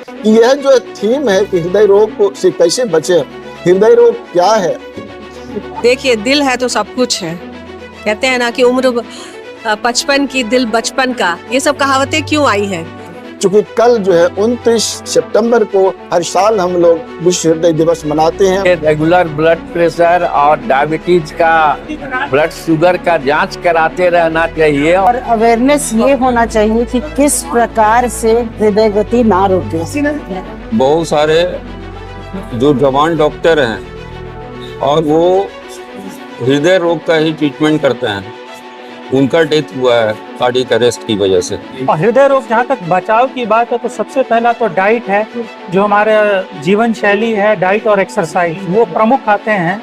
यह जो थीम है कि हृदय रोग को से कैसे बचे, हृदय रोग क्या है? देखिए, दिल है तो सब कुछ है। कहते हैं ना कि उम्र 55 की दिल बचपन का, ये सब कहावतें क्यों आई है? चूंकि कल जो है 29 सितंबर को हर साल हम लोग विश्व हृदय दिवस मनाते हैं। रेगुलर ब्लड प्रेशर और डायबिटीज का, ब्लड शुगर का जांच कराते रहना चाहिए और अवेयरनेस ये होना चाहिए कि किस प्रकार से हृदय गति ना रुके। बहुत सारे जो जवान डॉक्टर हैं और वो हृदय रोग का ही ट्रीटमेंट करते हैं, उनका डेथ हुआ है कार्डियक अरेस्ट की वजह से। और हृदय रोग जहाँ तक बचाव की बात है तो सबसे पहला तो डाइट है, जो हमारे जीवन शैली है, डाइट और एक्सरसाइज वो प्रमुख आते हैं।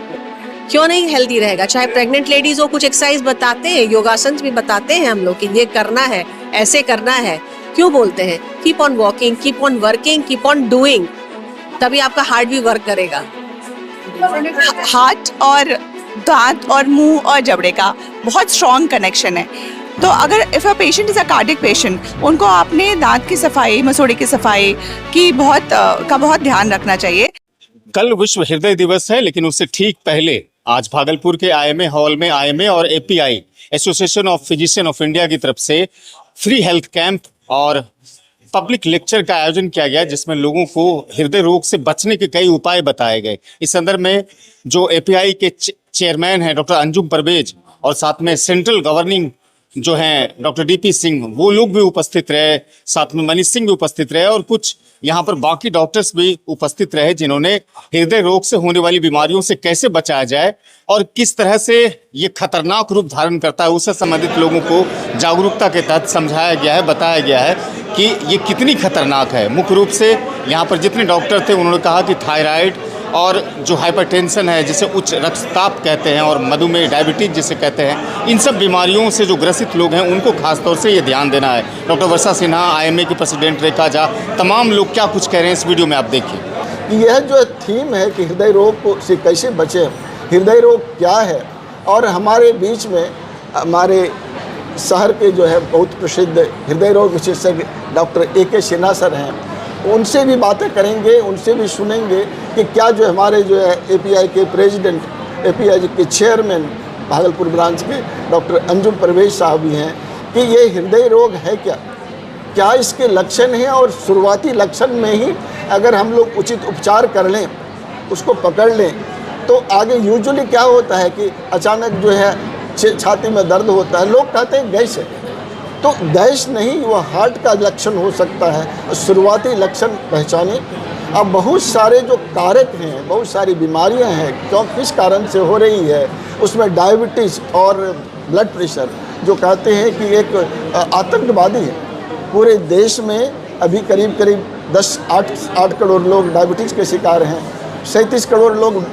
क्यों नहीं हेल्दी रहेगा? चाहे प्रेग्नेंट लेडीज हो, कुछ एक्सरसाइज बताते हैं, योगासन भी बताते हैं हम लोग कि ये करना है, ऐसे करना है। क्यों बोलते हैं? Keep on walking, keep on working, keep on doing, तभी आपका हार्ट भी वर्क करेगा। हार्ट और दांत और मुंह और जबड़े का बहुत स्ट्रॉन्ग कनेक्शन है। तो अगर if a patient is a cardiac patient, उनको अपने दांत की सफाई, मसूड़े की सफाई की बहुत ध्यान रखना चाहिए। कल विश्व हृदय दिवस है, लेकिन उससे ठीक पहले आज भागलपुर के आईएमए हॉल में आईएमए और API association of physician of India की तरफ से फ्री हेल्थ कैंप और पब्लिक लेक्चर का आयोजन किया गया, जिसमें लोगों को हृदय रोग से बचने के कई उपाय बताए गए। इस संदर्भ में जो एपीआई के चेयरमैन हैं डॉक्टर अंजुम परवेज और साथ में सेंट्रल गवर्निंग जो हैं डॉक्टर डीपी सिंह, वो लोग भी उपस्थित रहे, साथ में मनीष सिंह भी उपस्थित रहे और कुछ यहाँ पर बाकी डॉक्टर्स भी उपस्थित रहे, जिन्होंने हृदय रोग से होने वाली बीमारियों से कैसे बचाया जाए और किस तरह से ये खतरनाक रूप धारण करता है, उससे संबंधित लोगों को जागरूकता के तहत समझाया गया है, बताया गया है कि ये कितनी खतरनाक है। मुख्य रूप से यहाँ पर जितने डॉक्टर थे उन्होंने कहा कि थायराइड और जो हाइपरटेंशन है, जिसे उच्च रक्तचाप कहते हैं, और मधुमेह डायबिटीज जिसे कहते हैं, इन सब बीमारियों से जो ग्रसित लोग हैं उनको खासतौर से ये ध्यान देना है। डॉक्टर वर्षा सिन्हा, आईएमए की प्रेसिडेंट रेखा झा, तमाम लोग क्या कुछ कह रहे हैं इस वीडियो में आप देखिए। यह जो थीम है कि हृदय रोग को से कैसे बचें, हृदय रोग क्या है, और हमारे बीच में हमारे शहर के जो है बहुत प्रसिद्ध हृदय रोग विशेषज्ञ डॉक्टर ए के सिन्हा सर हैं, उनसे भी बातें करेंगे, उनसे भी सुनेंगे कि क्या जो हमारे जो है एपीआई के प्रेसिडेंट, एपीआई के चेयरमैन भागलपुर ब्रांच के डॉक्टर अंजुम परवेज साहब भी हैं, कि ये हृदय रोग है क्या इसके लक्षण हैं, और शुरुआती लक्षण में ही अगर हम लोग उचित उपचार कर लें, उसको पकड़ लें, तो आगे यूजुअली क्या होता है कि अचानक जो है छाती में दर्द होता है, लोग कहते हैं गैस है, तो गैस नहीं, वो हार्ट का लक्षण हो सकता है। शुरुआती लक्षण पहचाने। अब बहुत सारे जो कारक हैं, बहुत सारी बीमारियां हैं, क्यों किस कारण से हो रही है, उसमें डायबिटीज़ और ब्लड प्रेशर जो कहते हैं कि एक आतंकवादी है। पूरे देश में अभी करीब 8 करोड़ लोग डायबिटीज़ के शिकार हैं, 37 करोड़ लोग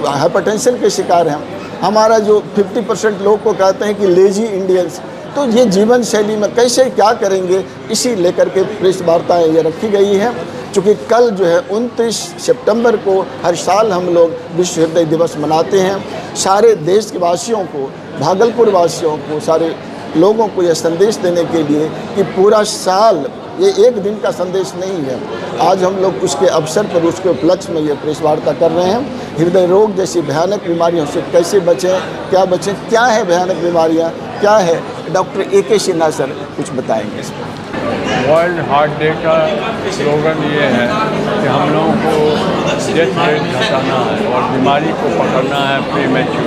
हाइपरटेंशन के शिकार हैं। हमारा जो 50% लोग को कहते हैं कि लेजी इंडियंस, तो ये जीवन शैली में कैसे क्या करेंगे, इसी लेकर के प्रेस वार्ताएँ ये रखी गई हैं। चूँकि कल जो है 29 सितंबर को हर साल हम लोग विश्व हृदय दिवस मनाते हैं। सारे देश के वासियों को, भागलपुर वासियों को, सारे लोगों को यह संदेश देने के लिए कि पूरा साल ये एक दिन का संदेश नहीं है। आज हम लोग उसके अवसर पर, उसके उपलक्ष्य में ये प्रेस वार्ता कर रहे हैं। हृदय रोग जैसी भयानक बीमारियों से कैसे बचें, क्या है भयानक बीमारियां, क्या है, डॉक्टर ए के सिन्हा सर कुछ बताएंगे इस पर। वर्ल्ड हार्ट डे का स्लोगन ये है कि हम लोगों को डेथ रेट घटाना है और बीमारी को पकड़ना है प्रीमेच्योर।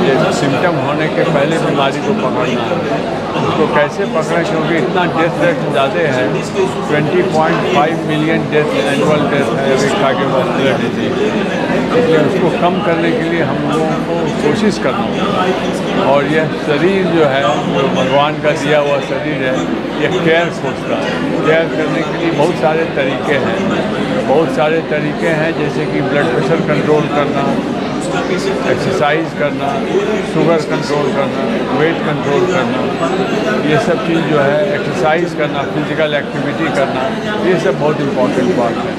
ये सिम्टम होने के पहले बीमारी को पकड़ना है। उसको कैसे पकड़ें, क्योंकि इतना डेथ रेट ज़्यादा है, 20.5 मिलियन डेथ एनुअल डेथ है अभी कार्डियोवास्कुलर डिजीज। इसलिए उसको कम करने के लिए हम लोगों को कोशिश करना होगा। और यह शरीर जो है, जो भगवान का दिया हुआ शरीर है, यह केयर खोजता है। केयर करने के लिए बहुत सारे तरीके हैं, जैसे कि ब्लड प्रेशर कंट्रोल करना, एक्सरसाइज करना, शुगर कंट्रोल करना, वेट कंट्रोल करना, ये सब चीज़ जो है, एक्सरसाइज करना, फिजिकल एक्टिविटी करना, ये सब बहुत इम्पोर्टेंट बात है।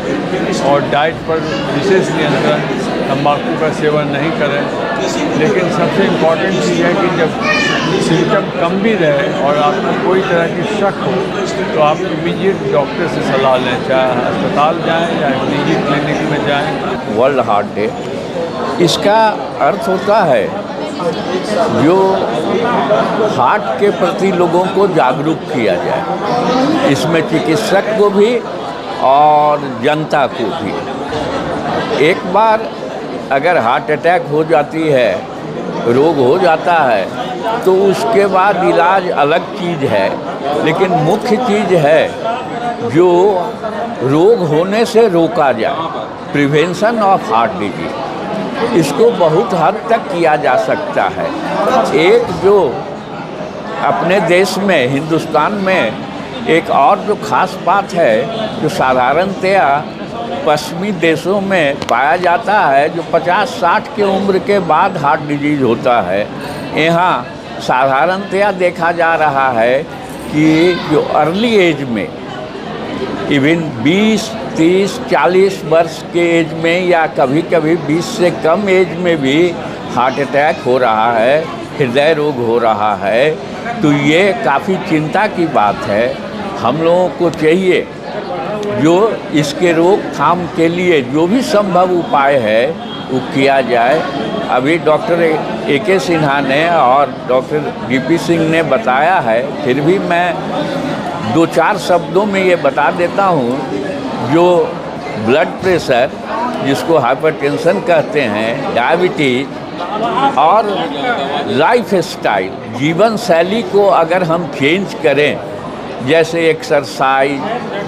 और डाइट पर विशेष नियंत्रण, तम्बाकू का सेवन नहीं करें। लेकिन सबसे इम्पोर्टेंट चीज़ है कि जब सिम्टम कम भी रहे और आपको कोई तरह की शक हो तो आप इमीडिएट डॉक्टर से सलाह लें, चाहे अस्पताल जाएं या निजी क्लिनिक में जाएं। वर्ल्ड हार्ट डे, इसका अर्थ होता है जो हार्ट के प्रति लोगों को जागरूक किया जाए, इसमें चिकित्सक को भी और जनता को भी। एक बार अगर हार्ट अटैक हो जाती है, रोग हो जाता है, तो उसके बाद इलाज अलग चीज़ है, लेकिन मुख्य चीज़ है जो रोग होने से रोका जाए, प्रिवेंशन ऑफ हार्ट डिजीज। इसको बहुत हद तक किया जा सकता है। एक जो अपने देश में, हिंदुस्तान में एक और जो खास बात है, जो साधारणतया पश्चिमी देशों में पाया जाता है, जो 50-60 की उम्र के बाद हार्ट डिजीज होता है, यहाँ साधारणतया देखा जा रहा है कि जो अर्ली एज में, इवन 20, 30, 40 वर्ष के एज में या कभी कभी 20 से कम एज में भी हार्ट अटैक हो रहा है, हृदय रोग हो रहा है। तो ये काफ़ी चिंता की बात है। हम लोगों को चाहिए जो इसके रोकथाम के लिए जो भी संभव उपाय है वो किया जाए। अभी डॉक्टर AK सिन्हा ने और डॉक्टर DP सिंह ने बताया है, फिर भी मैं 2-4 शब्दों में ये बता देता हूँ। जो ब्लड प्रेशर, जिसको हाइपरटेंशन कहते हैं, डायबिटीज और लाइफ स्टाइल, जीवन शैली को अगर हम चेंज करें, जैसे एक्सरसाइज,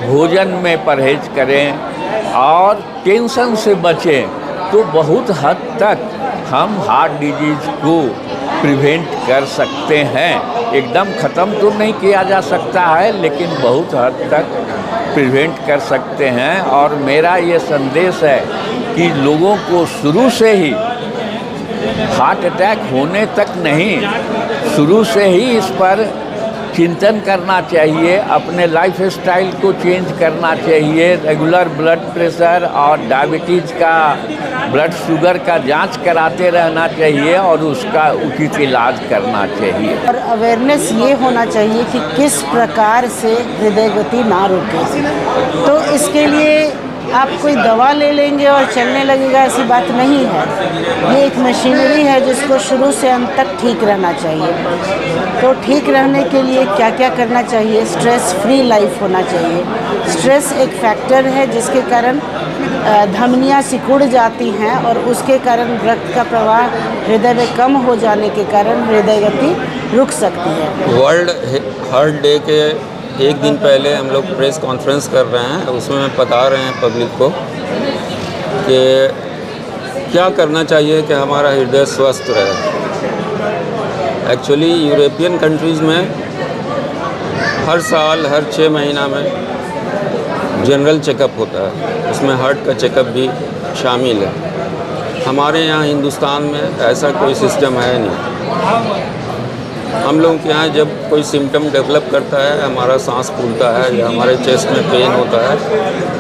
भोजन में परहेज करें और टेंशन से बचें, तो बहुत हद तक हम हार्ट डिजीज को प्रिवेंट कर सकते हैं। एकदम ख़त्म तो नहीं किया जा सकता है, लेकिन बहुत हद तक प्रिवेंट कर सकते हैं। और मेरा ये संदेश है कि लोगों को शुरू से ही हार्ट अटैक होने तक नहीं, शुरू से ही इस पर चिंतन करना चाहिए, अपने लाइफ स्टाइल को चेंज करना चाहिए, रेगुलर ब्लड प्रेशर और डायबिटीज़ का, ब्लड शुगर का जांच कराते रहना चाहिए और उसका उचित इलाज करना चाहिए। और अवेयरनेस ये होना चाहिए कि किस प्रकार से हृदय गति ना रुके। तो इसके लिए आप कोई दवा ले लेंगे और चलने लगेगा, ऐसी बात नहीं है। ये एक मशीनरी है जिसको शुरू से अंत तक ठीक रहना चाहिए। तो ठीक रहने के लिए क्या क्या करना चाहिए? स्ट्रेस फ्री लाइफ होना चाहिए। स्ट्रेस एक फैक्टर है जिसके कारण धमनियाँ सिकुड़ जाती हैं और उसके कारण रक्त का प्रवाह हृदय में कम हो जाने के कारण हृदय गति रुक सकती है। वर्ल्ड हार्ट डे के एक दिन पहले हम लोग प्रेस कॉन्फ्रेंस कर रहे हैं, उसमें बता रहे हैं पब्लिक को कि क्या करना चाहिए कि हमारा हृदय स्वस्थ रहे। एक्चुअली यूरोपियन कंट्रीज़ में हर साल, हर 6 महीना में जनरल चेकअप होता है, उसमें हार्ट का चेकअप भी शामिल है। हमारे यहाँ हिंदुस्तान में ऐसा कोई सिस्टम है नहीं। हम लोग के यहाँ जब कोई सिम्टम डेवलप करता है, हमारा सांस फूलता है या हमारे चेस्ट में पेन होता है,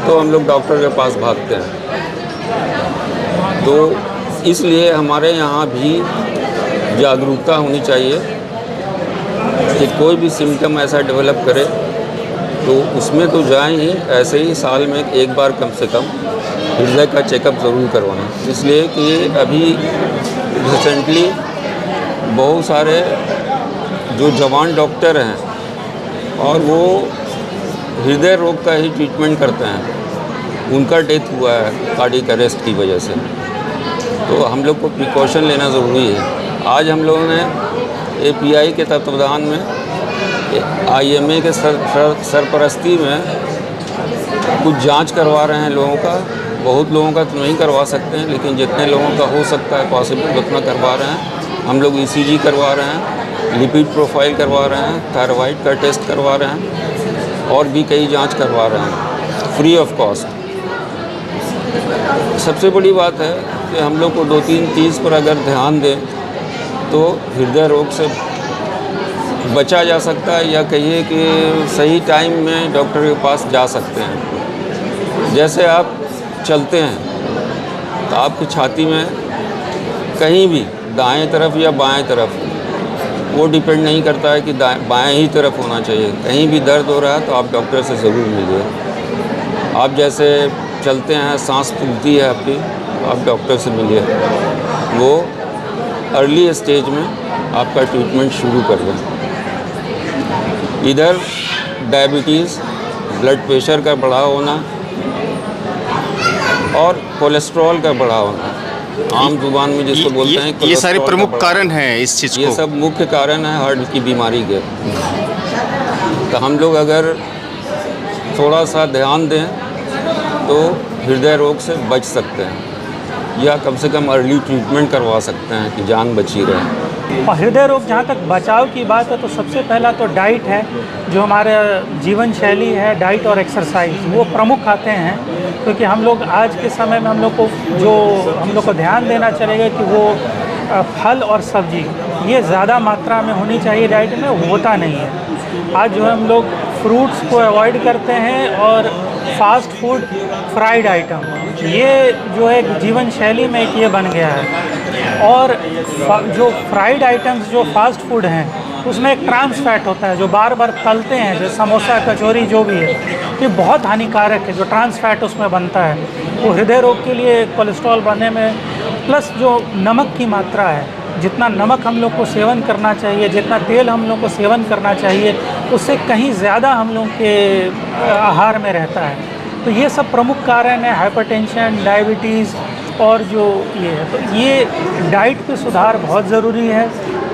तो हम लोग डॉक्टर के पास भागते हैं। तो इसलिए हमारे यहाँ भी जागरूकता होनी चाहिए कि कोई भी सिम्टम ऐसा डेवलप करे तो उसमें तो जाएं ही, ऐसे ही साल में एक बार कम से कम हृदय का चेकअप ज़रूर करवाएं। इसलिए कि अभी रिसेंटली बहुत सारे जो जवान डॉक्टर हैं और वो हृदय रोग का ही ट्रीटमेंट करते हैं, उनका डेथ हुआ है कार्डियक अरेस्ट की वजह से। तो हम लोग को प्रिकॉशन लेना ज़रूरी है। आज हम लोगों ने API के तत्वावधान में IMA के सरपरस्ती में कुछ जांच करवा रहे हैं लोगों का। बहुत लोगों का तो नहीं करवा सकते हैं, लेकिन जितने लोगों का हो सकता है पॉसिबल उतना करवा रहे हैं। हम लोग ECG करवा रहे हैं, लिपिड प्रोफाइल करवा रहे हैं, थायराइड का टेस्ट करवा रहे हैं और भी कई जांच करवा रहे हैं फ्री ऑफ कॉस्ट। सबसे बड़ी बात है कि हम लोग को 2-3 चीज़ पर अगर ध्यान दें तो हृदय रोग से बचा जा सकता है, या कहिए कि सही टाइम में डॉक्टर के पास जा सकते हैं। जैसे आप चलते हैं तो आपकी छाती में कहीं भी दाएं तरफ या बाएं तरफ वो डिपेंड नहीं करता है कि बाएं ही तरफ होना चाहिए। कहीं भी दर्द हो रहा है तो आप डॉक्टर से ज़रूर मिलिए। आप जैसे चलते हैं, सांस फूलती है आपकी, आप डॉक्टर से मिलिए। वो अर्ली स्टेज में आपका ट्रीटमेंट शुरू कर दें। इधर डायबिटीज़, ब्लड प्रेशर का बढ़ा होना और कोलेस्ट्रॉल का बढ़ा होना, आम जुबान में जिसको बोलते हैं ये सारे कोलेस्ट्रॉल प्रमुख का बढ़ा। कारण हैं इस चीज़ ये को। सब मुख्य कारण है हार्ट की बीमारी के। तो हम लोग अगर थोड़ा सा ध्यान दें तो हृदय रोग से बच सकते हैं, या कम से कम अर्ली ट्रीटमेंट करवा सकते हैं कि जान बची रहे। और हृदय रोग जहाँ तक बचाव की बात है तो सबसे पहला तो डाइट है, जो हमारे जीवन शैली है, डाइट और एक्सरसाइज वो प्रमुख आते हैं। क्योंकि हम लोग आज के समय में हम लोग को ध्यान देना चाहिए कि वो फल और सब्जी ये ज़्यादा मात्रा में होनी चाहिए डाइट में, होता नहीं है। आज जो है हम लोग फ्रूट्स को अवॉइड करते हैं और फास्ट फूड, फ्राइड आइटम, ये जो है जीवन शैली में एक ये बन गया है। और जो फ्राइड आइटम्स, जो फास्ट फूड हैं, उसमें एक ट्रांस फैट होता है जो बार बार तलते हैं, जो समोसा, कचौरी जो भी है, ये बहुत हानिकारक है। जो ट्रांस फैट उसमें बनता है वो हृदय रोग के लिए, कोलेस्ट्रॉल बनने में, प्लस जो नमक की मात्रा है, जितना नमक हम लोग को सेवन करना चाहिए, जितना तेल हम लोग को सेवन करना चाहिए, उससे कहीं ज़्यादा हम लोग के आहार में रहता है। तो ये सब प्रमुख कारण है, हाइपरटेंशन, डायबिटीज़ और जो ये है। तो ये डाइट पे सुधार बहुत ज़रूरी है।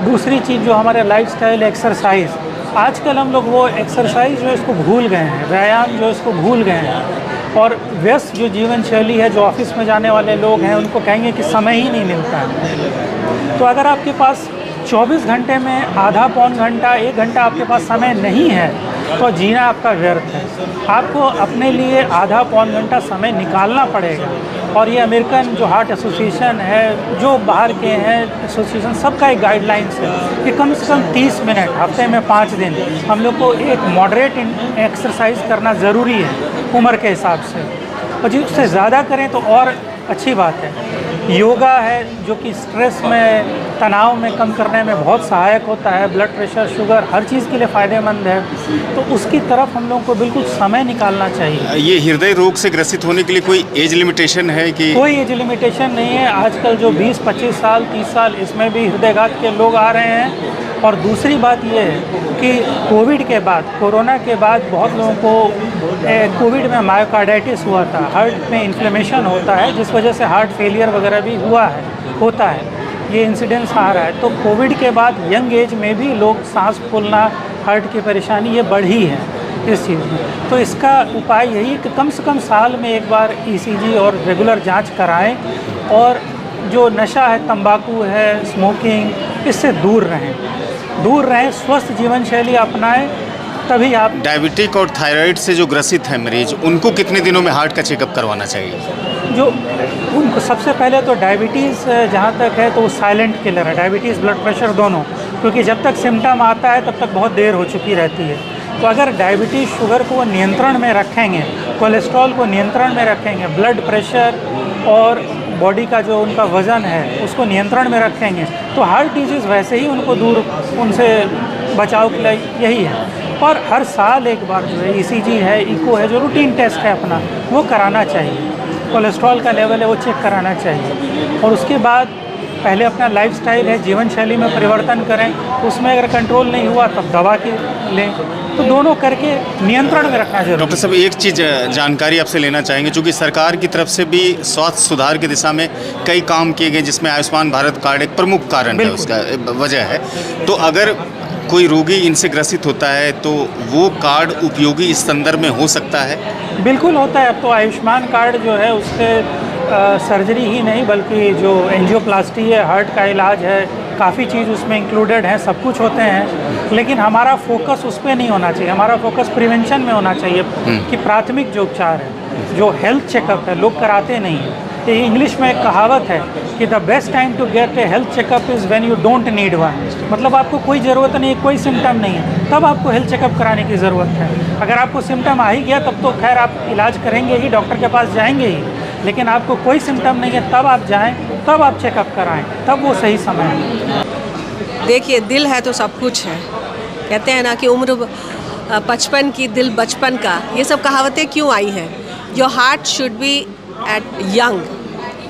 दूसरी चीज़ जो हमारे लाइफस्टाइल, एक्सरसाइज, आजकल हम लोग वो एक्सरसाइज जो इसको भूल गए हैं, व्यायाम जो इसको भूल गए हैं। और व्यस्त जो जीवन शैली है, जो ऑफिस में जाने वाले लोग हैं, उनको कहेंगे कि समय ही नहीं मिलता है। तो अगर आपके पास 24 घंटे में आधा पौन घंटा, 1 घंटा आपके पास समय नहीं है तो जीना आपका व्यर्थ है। आपको अपने लिए आधा पौन घंटा समय निकालना पड़ेगा। और ये अमेरिकन जो हार्ट एसोसिएशन है, जो बाहर के हैं एसोसिएशन, सबका एक गाइडलाइंस है कि कम से कम 30 मिनट हफ्ते में 5 दिन हम लोग को एक मॉडरेट एक्सरसाइज करना ज़रूरी है उम्र के हिसाब से। और जी उससे ज़्यादा करें तो और अच्छी बात है। योगा है जो कि स्ट्रेस में, तनाव में कम करने में बहुत सहायक होता है। ब्लड प्रेशर, शुगर, हर चीज़ के लिए फ़ायदेमंद है। तो उसकी तरफ हम लोग को बिल्कुल समय निकालना चाहिए। ये हृदय रोग से ग्रसित होने के लिए कोई एज लिमिटेशन है कि? कोई एज लिमिटेशन नहीं है। आजकल जो 20, 25 साल, 30 साल, इसमें भी हृदयघात के लोग आ रहे हैं। और दूसरी बात ये है कि कोविड के बाद, कोरोना के बाद बहुत लोगों को कोविड में मायोकार्डाइटिस हुआ था, हार्ट में इन्फ्लेमेशन होता है, जिस वजह से हार्ट फेलियर वगैरह भी होता है। ये इंसिडेंस आ रहा है। तो कोविड के बाद यंग एज में भी लोग सांस फूलना, हार्ट की परेशानी ये बढ़ी है इस चीज़ में। तो इसका उपाय यही है कि कम से कम साल में एक बार ECG और रेगुलर जांच कराएं। और जो नशा है, तंबाकू है, स्मोकिंग, इससे दूर रहें, स्वस्थ जीवन शैली अपनाएं, तभी आप। डायबिटिक और थायराइड से जो ग्रसित है मरीज, उनको कितने दिनों में हार्ट का चेकअप करवाना चाहिए? जो उनको सबसे पहले तो डायबिटीज़ जहाँ तक है तो वो साइलेंट किलर है, डायबिटीज़, ब्लड प्रेशर दोनों। क्योंकि जब तक सिम्टम आता है तब तक बहुत देर हो चुकी रहती है। तो अगर डायबिटीज़, शुगर को नियंत्रण में रखेंगे, कोलेस्ट्रॉल को नियंत्रण में रखेंगे, ब्लड प्रेशर और बॉडी का जो उनका वज़न है उसको नियंत्रण में रखेंगे, तो हार्ट डिजीज़ वैसे ही उनसे बचाव के लिए यही है। और हर साल एक बार जो है ECG है, इको है, जो रूटीन टेस्ट है अपना, वो कराना चाहिए। कोलेस्ट्रॉल का लेवल है वो चेक कराना चाहिए। और उसके बाद पहले अपना लाइफस्टाइल है, जीवन शैली में परिवर्तन करें। उसमें अगर कंट्रोल नहीं हुआ तब दवा के लें। तो दोनों करके नियंत्रण में रखना जरूरी। डॉक्टर साहब, एक चीज़ जानकारी आपसे लेना चाहेंगे, चूँकि सरकार की तरफ से भी स्वास्थ्य सुधार की दिशा में कई काम किए गए, जिसमें आयुष्मान भारत कार्ड एक प्रमुख कारण है, उसका वजह है। तो अगर कोई रोगी इनसे ग्रसित होता है तो वो कार्ड उपयोगी इस संदर्भ में हो सकता है? बिल्कुल होता है। अब तो आयुष्मान कार्ड जो है उससे सर्जरी ही नहीं बल्कि जो एंजियोप्लास्टी है, हार्ट का इलाज है, काफ़ी चीज़ उसमें इंक्लूडेड है, सब कुछ होते हैं। लेकिन हमारा फोकस उस पर नहीं होना चाहिए, हमारा फोकस प्रिवेंशन में होना चाहिए कि प्राथमिक जो उपचार है, जो हेल्थ चेकअप है, लोग कराते नहीं हैं। तो इंग्लिश में एक कहावत है कि the best time to get a health checkup is when you don't need one. मतलब आपको कोई ज़रूरत नहीं है, कोई सिम्टम नहीं है, तब आपको हेल्थ चेकअप कराने की ज़रूरत है। अगर आपको सिम्टम आ ही गया तब तो खैर आप इलाज करेंगे ही, डॉक्टर के पास जाएंगे ही। लेकिन आपको कोई सिम्टम नहीं है तब आप जाएं, तब आप चेकअप कराएं, तब वो सही समय है। देखिए, दिल है तो सब कुछ है। कहते हैं ना कि उम्र 55 की दिल बचपन का, ये सब कहावतें क्यों आई हैं? Your heart should be eight young.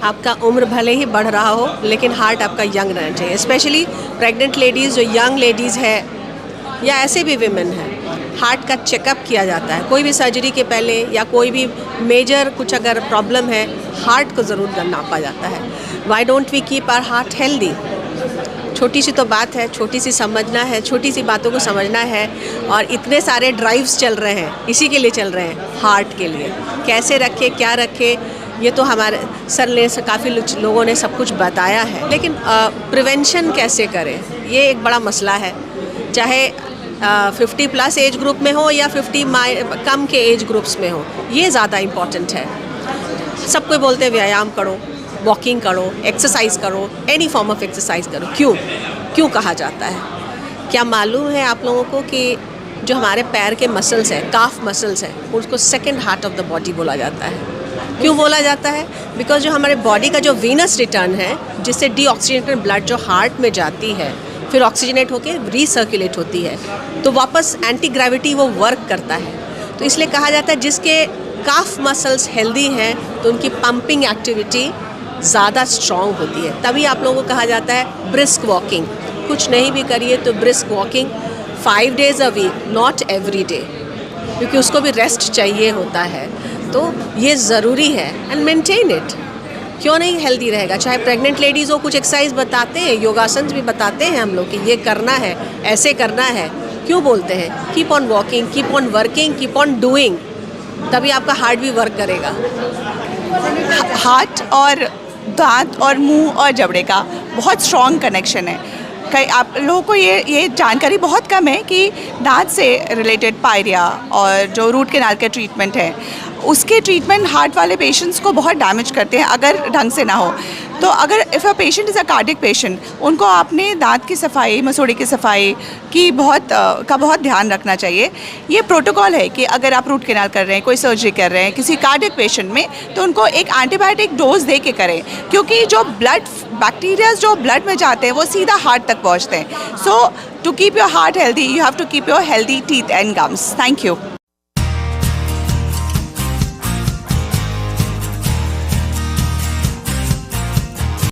आपका उम्र भले ही बढ़ रहा हो लेकिन हार्ट आपका यंग रहना चाहिए। स्पेशली प्रेग्नेंट लेडीज़, जो यंग लेडीज़ है या ऐसे भी विमेन हैं, हार्ट का चेकअप किया जाता है कोई भी सर्जरी के पहले, या कोई भी मेजर कुछ अगर प्रॉब्लम है, हार्ट को ज़रूर नापा जाता है। Why don't we keep our heart healthy? छोटी सी तो बात है, छोटी सी समझना है, छोटी सी बातों को समझना है। और इतने सारे ड्राइव्स चल रहे हैं, इसी के लिए चल रहे हैं, हार्ट के लिए। कैसे रखें, क्या रखें, ये तो हमारे सर ने काफ़ी लोगों ने सब कुछ बताया है, लेकिन प्रिवेंशन कैसे करें, ये एक बड़ा मसला है। चाहे 50+ एज ग्रुप में हो या 50 कम के एज ग्रुप्स में हो, ये ज़्यादा इम्पॉर्टेंट है। सब कोई बोलते हैं व्यायाम करो, वॉकिंग करो, एक्सरसाइज करो, एनी फॉर्म ऑफ एक्सरसाइज करो। क्यों कहा जाता है? क्या मालूम है आप लोगों को कि जो हमारे पैर के मसल्स हैं, काफ मसल्स हैं, उसको second heart of the body बोला जाता है। क्यों बोला जाता है? बिकॉज जो हमारे बॉडी का जो वीनस रिटर्न है, जिससे डीऑक्सीजनेटेड ब्लड जो हार्ट में जाती है, फिर ऑक्सीजनेट होकर रीसर्कुलेट होती है, तो वापस एंटी ग्रेविटी वो वर्क करता है। तो इसलिए कहा जाता है जिसके काफ मसल्स हेल्दी हैं तो उनकी पंपिंग एक्टिविटी ज़्यादा स्ट्रॉन्ग होती है। तभी आप लोगों को कहा जाता है ब्रिस्क वॉकिंग। कुछ नहीं भी करिए तो brisk walking 5 days a week, not every day, क्योंकि उसको भी रेस्ट चाहिए होता है। तो ये ज़रूरी है एंड मेंटेन इट। क्यों नहीं हेल्दी रहेगा? चाहे प्रेग्नेंट लेडीज़ हो, कुछ एक्सरसाइज बताते हैं, योगासन भी बताते हैं हम लोग कि ये करना है, ऐसे करना है। क्यों बोलते हैं? Keep on walking, keep on working, keep on doing, तभी आपका हार्ट भी वर्क करेगा। हार्ट और दांत और मुंह और जबड़े का बहुत स्ट्रॉन्ग कनेक्शन है। कई आप लोगों को ये जानकारी बहुत कम है कि दांत से रिलेटेड पायरिया और जो रूट कैनाल के ट्रीटमेंट है, उसके ट्रीटमेंट हार्ट वाले पेशेंट्स को बहुत डैमेज करते हैं अगर ढंग से ना हो। तो अगर if a patient is a cardiac patient, उनको आपने दांत की सफाई, मसूड़े की सफाई की बहुत ध्यान रखना चाहिए। ये प्रोटोकॉल है कि अगर आप रूट कैनाल कर रहे हैं, कोई सर्जरी कर रहे हैं किसी कार्डिक पेशेंट में, तो उनको एक एंटीबायोटिक डोज दे के करें, क्योंकि जो बैक्टीरिया जो ब्लड में जाते हैं वो सीधा हार्ट तक पहुँचते हैं। So to keep your heart healthy, you have to keep your healthy teeth and gums. Thank you.